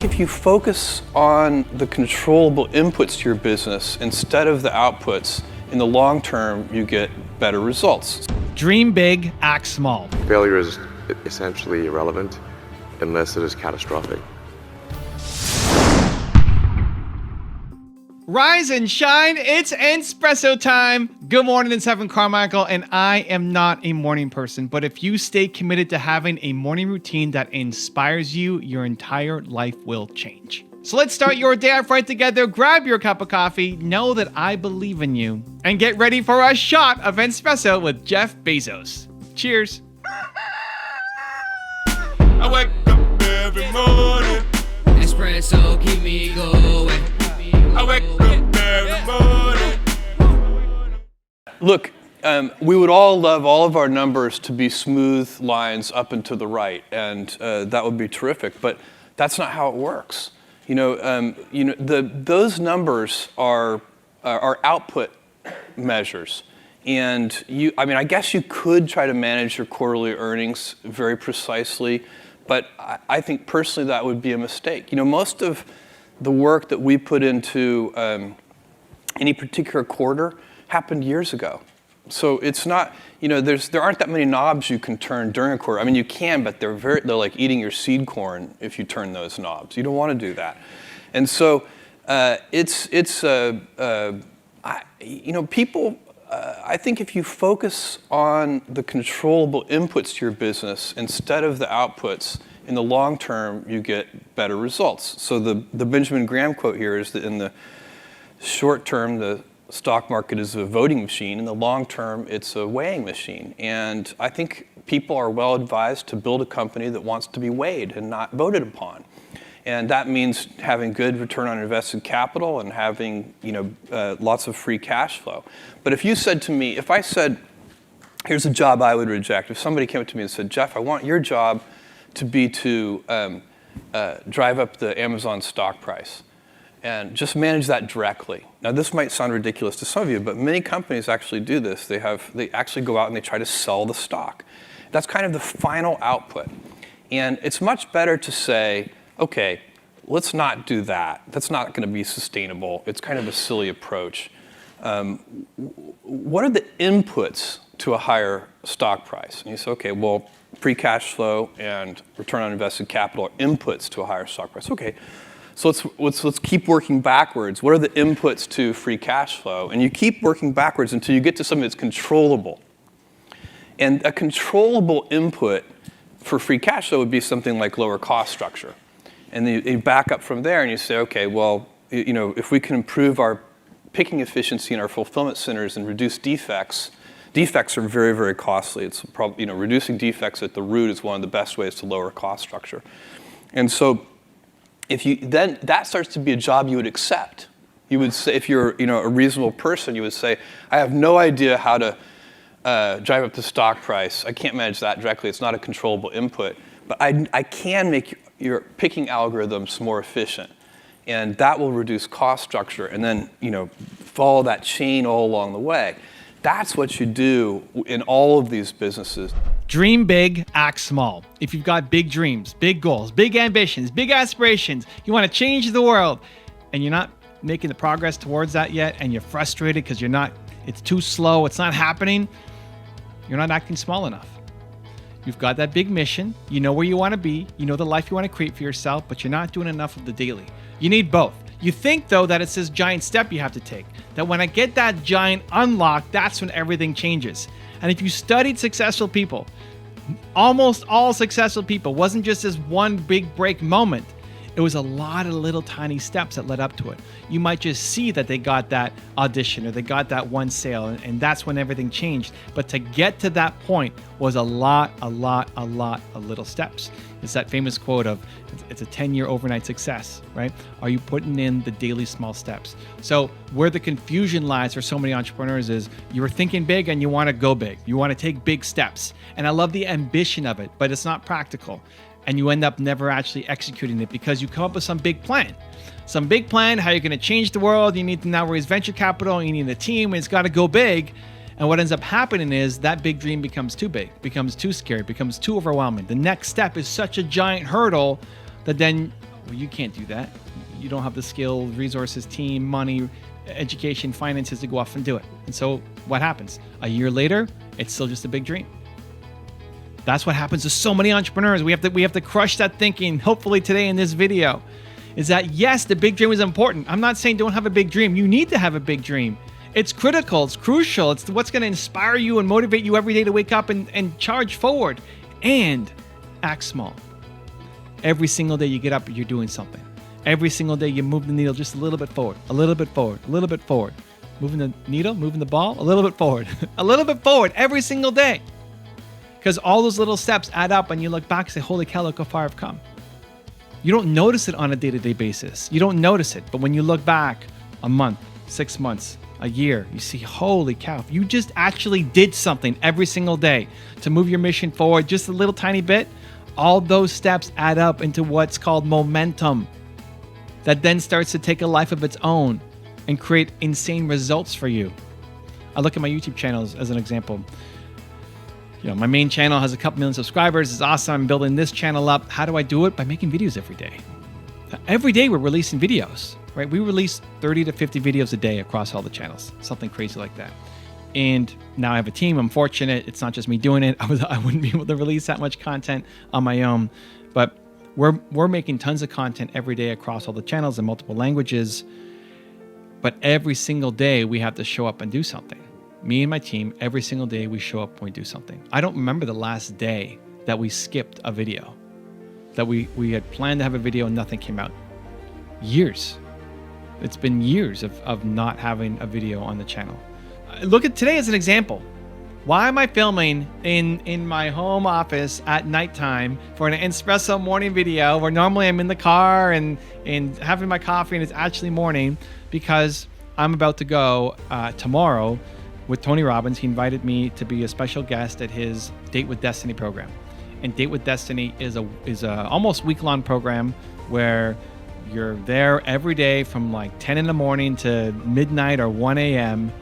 If you focus on the controllable inputs to your business instead of the outputs, in the long term, you get better results. Dream big, act small. Failure is essentially irrelevant unless it is catastrophic. Rise and shine, it's Entspresso time. Good morning, it's Evan Carmichael, and I am not a morning person, but if you stay committed to having a morning routine that inspires you, your entire life will change. So let's start your day off right together. Grab your cup of coffee, know that I believe in you, and get ready for a shot of Entspresso with Jeff Bezos. Cheers. I wake up every morning. Espresso keep me going. I wake up every morning. Look, we would all love all of our numbers to be smooth lines up and to the right, and that would be terrific, but that's not how it works. Those numbers are output measures. And I guess you could try to manage your quarterly earnings very precisely, but I think personally that would be a mistake. Most of the work that we put into any particular quarter happened years ago. So it's not, there aren't that many knobs you can turn during a quarter. I mean, you can, but they're like eating your seed corn if you turn those knobs. You don't want to do that. And so people, I think if you focus on the controllable inputs to your business instead of the outputs, in the long term, you get better results. So the Benjamin Graham quote here is that in the short term, the stock market is a voting machine. In the long term, it's a weighing machine. And I think people are well advised to build a company that wants to be weighed and not voted upon. And that means having good return on invested capital and having lots of free cash flow. But if you said to me, if I said, here's a job I would reject. If somebody came up to me and said, Jeff, I want your job to be to drive up the Amazon stock price and just manage that directly. Now, this might sound ridiculous to some of you, but many companies actually do this. They actually go out and they try to sell the stock. That's kind of the final output. And it's much better to say, okay, let's not do that. That's not going to be sustainable. It's kind of a silly approach. What are the inputs to a higher stock price? And you say, okay, well, free cash flow and return on invested capital are inputs to a higher stock price. Okay, so let's keep working backwards. What are the inputs to free cash flow? And you keep working backwards until you get to something that's controllable. And a controllable input for free cash flow would be something like lower cost structure. And then you back up from there and you say, okay, well, if we can improve our picking efficiency in our fulfillment centers and reduce defects. Defects are very, very costly. It's probably, reducing defects at the root is one of the best ways to lower cost structure. And so then that starts to be a job you would accept. You would say, if you're a reasonable person, you would say, I have no idea how to drive up the stock price. I can't manage that directly. It's not a controllable input. But I can make your picking algorithms more efficient. And that will reduce cost structure and then follow that chain all along the way. That's what you do in all of these businesses. Dream big, act small. If you've got big dreams, big goals, big ambitions, big aspirations, you want to change the world, and you're not making the progress towards that yet, and you're frustrated because it's too slow, it's not happening, you're not acting small enough. You've got that big mission, you know where you want to be, you know the life you want to create for yourself, but you're not doing enough of the daily. You need both. You think, though, that it's this giant step you have to take, that when I get that giant unlock, that's when everything changes. And if you studied successful people, almost all successful people, wasn't just this one big break moment. It was a lot of little tiny steps that led up to it. You might just see that they got that audition or they got that one sale, and that's when everything changed. But to get to that point was a lot of little steps. It's that famous quote of, it's a 10-year overnight success, right? Are you putting in the daily small steps? So where the confusion lies for so many entrepreneurs is you're thinking big and you want to go big. You want to take big steps. And I love the ambition of it, but it's not practical. And you end up never actually executing it because you come up with some big plan. Some big plan, how you're going to change the world. You need to now raise venture capital. You need a team, and it's got to go big. And what ends up happening is that big dream becomes too big, becomes too scary, becomes too overwhelming. The next step is such a giant hurdle that then Well, you can't do that. You don't have the skills, resources, team, money, education, finances to go off and do it. And so what happens? A year later, it's still just a big dream. That's what happens to so many entrepreneurs. We have to crush that thinking, hopefully today in this video, is that yes, the big dream is important. I'm not saying don't have a big dream. You need to have a big dream. It's critical, it's crucial. It's what's going to inspire you and motivate you every day to wake up and charge forward and act small. Every single day you get up, you're doing something. Every single day you move the needle just a little bit forward, a little bit forward, a little bit forward. Moving the needle, moving the ball, a little bit forward, a little bit forward every single day. Because all those little steps add up and you look back and say, holy cow, look how far I've come. You don't notice it on a day-to-day basis. You don't notice it. But when you look back a month, 6 months, a year, you see, holy cow, if you just actually did something every single day to move your mission forward just a little tiny bit, all those steps add up into what's called momentum that then starts to take a life of its own and create insane results for you. I look at my YouTube channels as an example. You know, my main channel has a couple million subscribers. It's awesome. I'm building this channel up. How do I do it? By making videos every day. Every day we're releasing videos, right? We release 30 to 50 videos a day across all the channels, something crazy like that. And now I have a team. I'm fortunate. It's not just me doing it. I wouldn't be able to release that much content on my own. But we're making tons of content every day across all the channels in multiple languages. But every single day we have to show up and do something. Me and my team, every single day we show up and we do something. I don't remember the last day that we skipped a video, that we had planned to have a video and nothing came out. Years. It's been years of not having a video on the channel. Look at today as an example. Why am I filming in my home office at nighttime for an Entspresso morning video where normally I'm in the car and having my coffee and it's actually morning? Because I'm about to go tomorrow with Tony Robbins. He invited me to be a special guest at his Date with Destiny program. And Date with Destiny is a almost week-long program where you're there every day from like 10 in the morning to midnight or 1 a.m.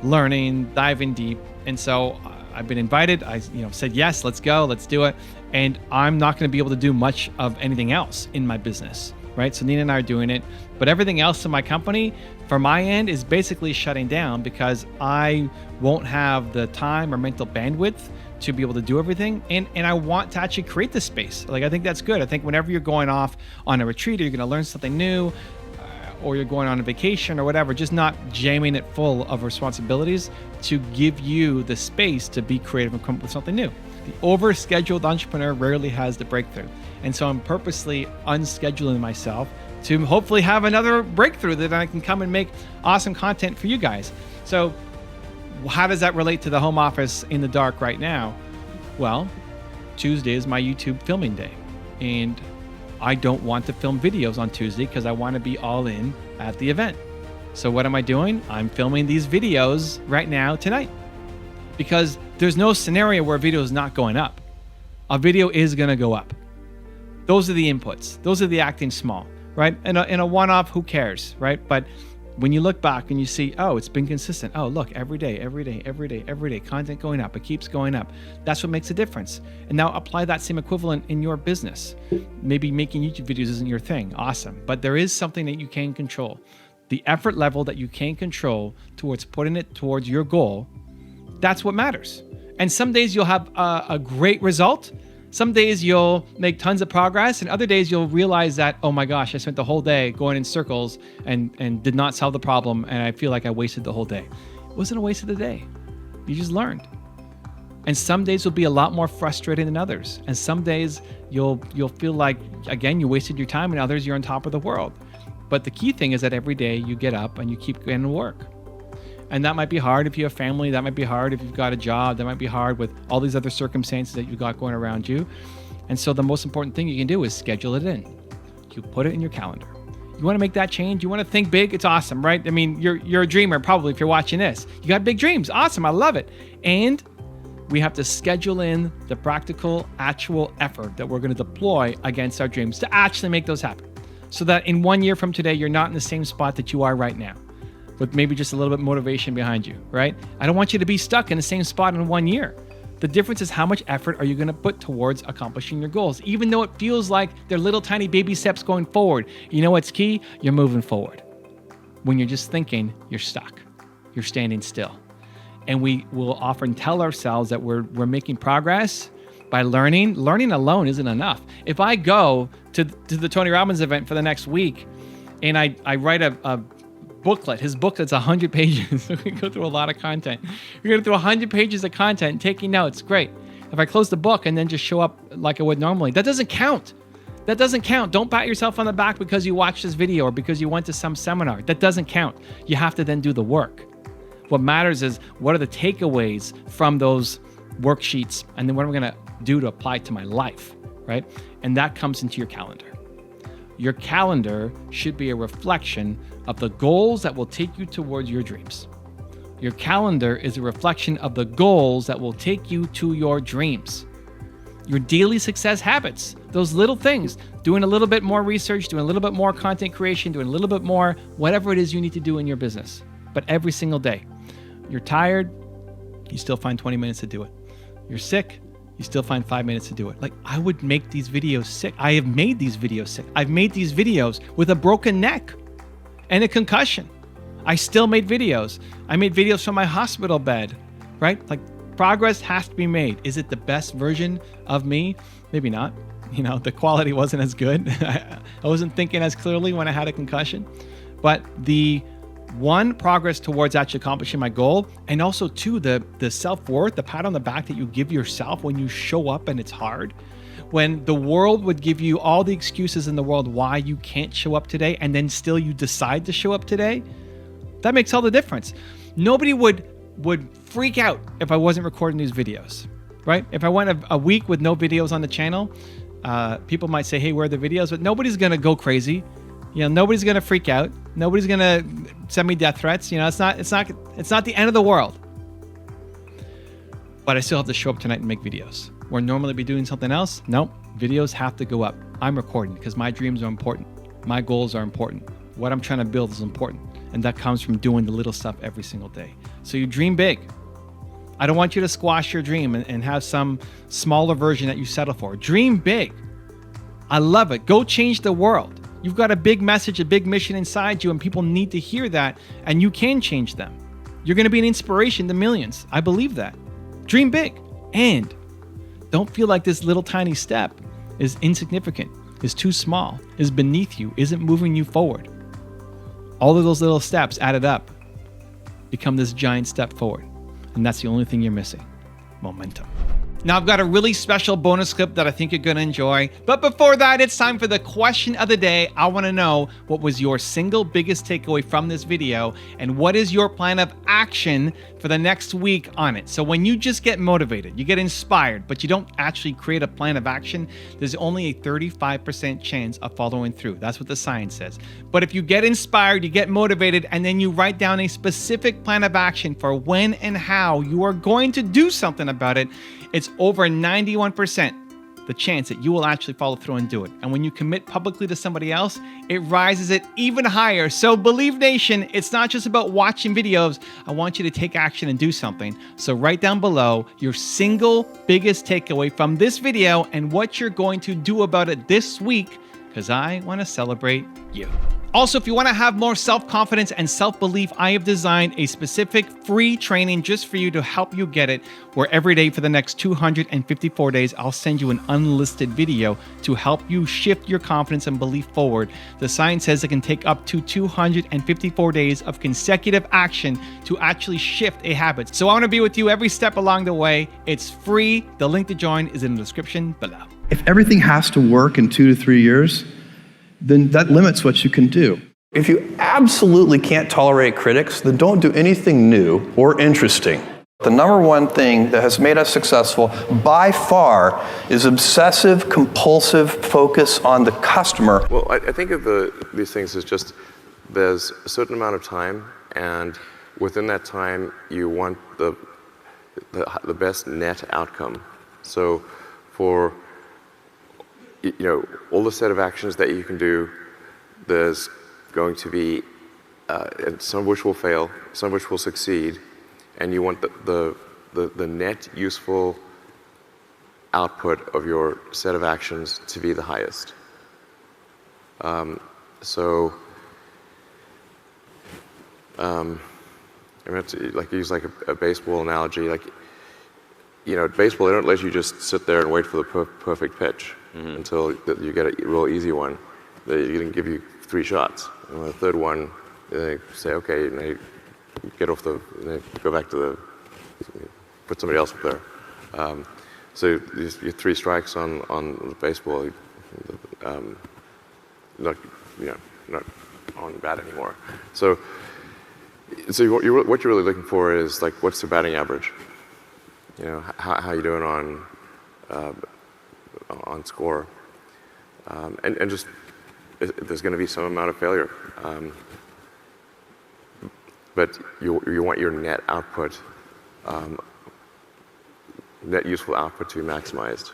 learning, diving deep. And so I've been invited. I said, yes, let's go, let's do it. And I'm not going to be able to do much of anything else in my business, right? So Nina and I are doing it. But everything else in my company, from my end, is basically shutting down because I won't have the time or mental bandwidth to be able to do everything. And I want to actually create this space. Like, I think that's good. I think whenever you're going off on a retreat or you're going to learn something new, or you're going on a vacation or whatever, just not jamming it full of responsibilities to give you the space to be creative and come up with something new. The overscheduled entrepreneur rarely has the breakthrough. And so I'm purposely unscheduling myself to hopefully have another breakthrough that I can come and make awesome content for you guys. So how does that relate to the home office in the dark right now? Well, Tuesday is my YouTube filming day. And I don't want to film videos on Tuesday because I want to be all in at the event. So what am I doing? I'm filming these videos right now tonight because there's no scenario where a video is not going up. A video is going to go up. Those are the inputs. Those are the acting small, right? In a one-off, who cares, right? But when you look back and you see, oh, it's been consistent. Oh, look, every day, content going up. It keeps going up. That's what makes a difference. And now apply that same equivalent in your business. Maybe making YouTube videos isn't your thing. Awesome. But there is something that you can control. The effort level that you can control towards putting it towards your goal, that's what matters. And some days you'll have a great result. Some days you'll make tons of progress, and other days you'll realize that, oh my gosh, I spent the whole day going in circles and did not solve the problem, and I feel like I wasted the whole day. It wasn't a waste of the day. You just learned. And some days will be a lot more frustrating than others. And some days you'll feel like, again, you wasted your time, and others you're on top of the world. But the key thing is that every day you get up and you keep going to work. And that might be hard if you have family. That might be hard if you've got a job. That might be hard with all these other circumstances that you've got going around you. And so the most important thing you can do is schedule it in. You put it in your calendar. You want to make that change? You want to think big? It's awesome, right? I mean, you're a dreamer probably if you're watching this. You got big dreams. Awesome. I love it. And we have to schedule in the practical, actual effort that we're going to deploy against our dreams to actually make those happen. So that in 1 year from today, you're not in the same spot that you are right now, with maybe just a little bit of motivation behind you, right? I don't want you to be stuck in the same spot in 1 year. The difference is how much effort are you going to put towards accomplishing your goals, even though it feels like they're little tiny baby steps going forward. You know what's key? You're moving forward. When you're just thinking, you're stuck. You're standing still. And we will often tell ourselves that we're making progress by learning. Learning alone isn't enough. If I go to the Tony Robbins event for the next week and I write a booklet, his booklet's 100 pages. We go through a lot of content. We're going through 100 pages of content and taking notes. Great. If I close the book and then just show up like I would normally, that doesn't count. That doesn't count. Don't pat yourself on the back because you watched this video or because you went to some seminar. That doesn't count. You have to then do the work. What matters is what are the takeaways from those worksheets, and then what am I going to do to apply to my life, right? And that comes into your calendar. Your calendar should be a reflection of the goals that will take you towards your dreams. Your calendar is a reflection of the goals that will take you to your dreams. Your daily success habits, those little things, doing a little bit more research, doing a little bit more content creation, doing a little bit more, whatever it is you need to do in your business, but every single day. You're tired, you still find 20 minutes to do it. You're sick, you still find 5 minutes to do it. Like, I would make these videos sick. I have made these videos sick. I've made these videos with a broken neck and a concussion. I still made videos. I made videos from my hospital bed, right? Like, progress has to be made. Is it the best version of me? Maybe not. You know, the quality wasn't as good. I wasn't thinking as clearly when I had a concussion. But the one, progress towards actually accomplishing my goal, and also two, the self-worth, the pat on the back that you give yourself when you show up and it's hard. When the world would give you all the excuses in the world why you can't show up today, and then still you decide to show up today, that makes all the difference. Nobody would freak out if I wasn't recording these videos, right? If I went a week with no videos on the channel, people might say, hey, where are the videos? But nobody's gonna go crazy. You know, nobody's gonna freak out. Nobody's gonna send me death threats. You know, it's not the end of the world. But I still have to show up tonight and make videos. Where normally be doing something else, nope. Videos have to go up. I'm recording because my dreams are important. My goals are important. What I'm trying to build is important. And that comes from doing the little stuff every single day. So you dream big. I don't want you to squash your dream and have some smaller version that you settle for. Dream big. I love it. Go change the world. You've got a big message, a big mission inside you, and people need to hear that, and you can change them. You're going to be an inspiration to millions. I believe that. Dream big. And don't feel like this little tiny step is insignificant, is too small, is beneath you, isn't moving you forward. All of those little steps added up become this giant step forward. And that's the only thing you're missing. Momentum. Now I've got a really special bonus clip that I think you're going to enjoy. But before that, it's time for the question of the day. I want to know, what was your single biggest takeaway from this video? And what is your plan of action for the next week on it? So when you just get motivated, you get inspired, but you don't actually create a plan of action, there's only a 35% chance of following through. That's what the science says. But if you get inspired, you get motivated, and then you write down a specific plan of action for when and how you are going to do something about it, it's over 91% the chance that you will actually follow through and do it. And when you commit publicly to somebody else, it rises it even higher. So Believe Nation, it's not just about watching videos. I want you to take action and do something. So write down below your single biggest takeaway from this video and what you're going to do about it this week, because I want to celebrate you. Also, if you want to have more self-confidence and self-belief, I have designed a specific free training just for you to help you get it, where every day for the next 254 days, I'll send you an unlisted video to help you shift your confidence and belief forward. The science says it can take up to 254 days of consecutive action to actually shift a habit. So I want to be with you every step along the way. It's free. The link to join is in the description below. If everything has to work in 2 to 3 years, then that limits what you can do. If you absolutely can't tolerate critics, then don't do anything new or interesting. The number one thing that has made us successful by far is obsessive, compulsive focus on the customer. Well, I think of these things as just, there's a certain amount of time, and within that time, you want the best net outcome. So for all the set of actions that you can do, there's going to be some of which will fail, some of which will succeed, and you want the net useful output of your set of actions to be the highest. I'm going to use like a baseball analogy. Like, baseball, they don't let you just sit there and wait for the perfect pitch until you get a real easy one. They're going to give you 3 shots. And on the third one, they say, okay, you get off go back to put somebody else up there. So your 3 strikes on baseball, not on bat anymore. So what you're really looking for is like, what's the batting average? How you doing on score, and just there's going to be some amount of failure, but you want your net output, net useful output to be maximized.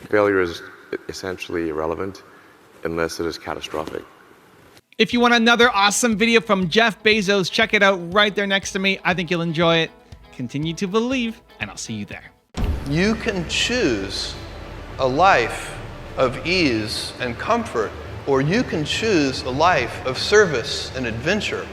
Failure is essentially irrelevant unless it is catastrophic. If you want another awesome video from Jeff Bezos, check it out right there next to me. I think you'll enjoy it. Continue to believe, and I'll see you there. You can choose a life of ease and comfort, or you can choose a life of service and adventure.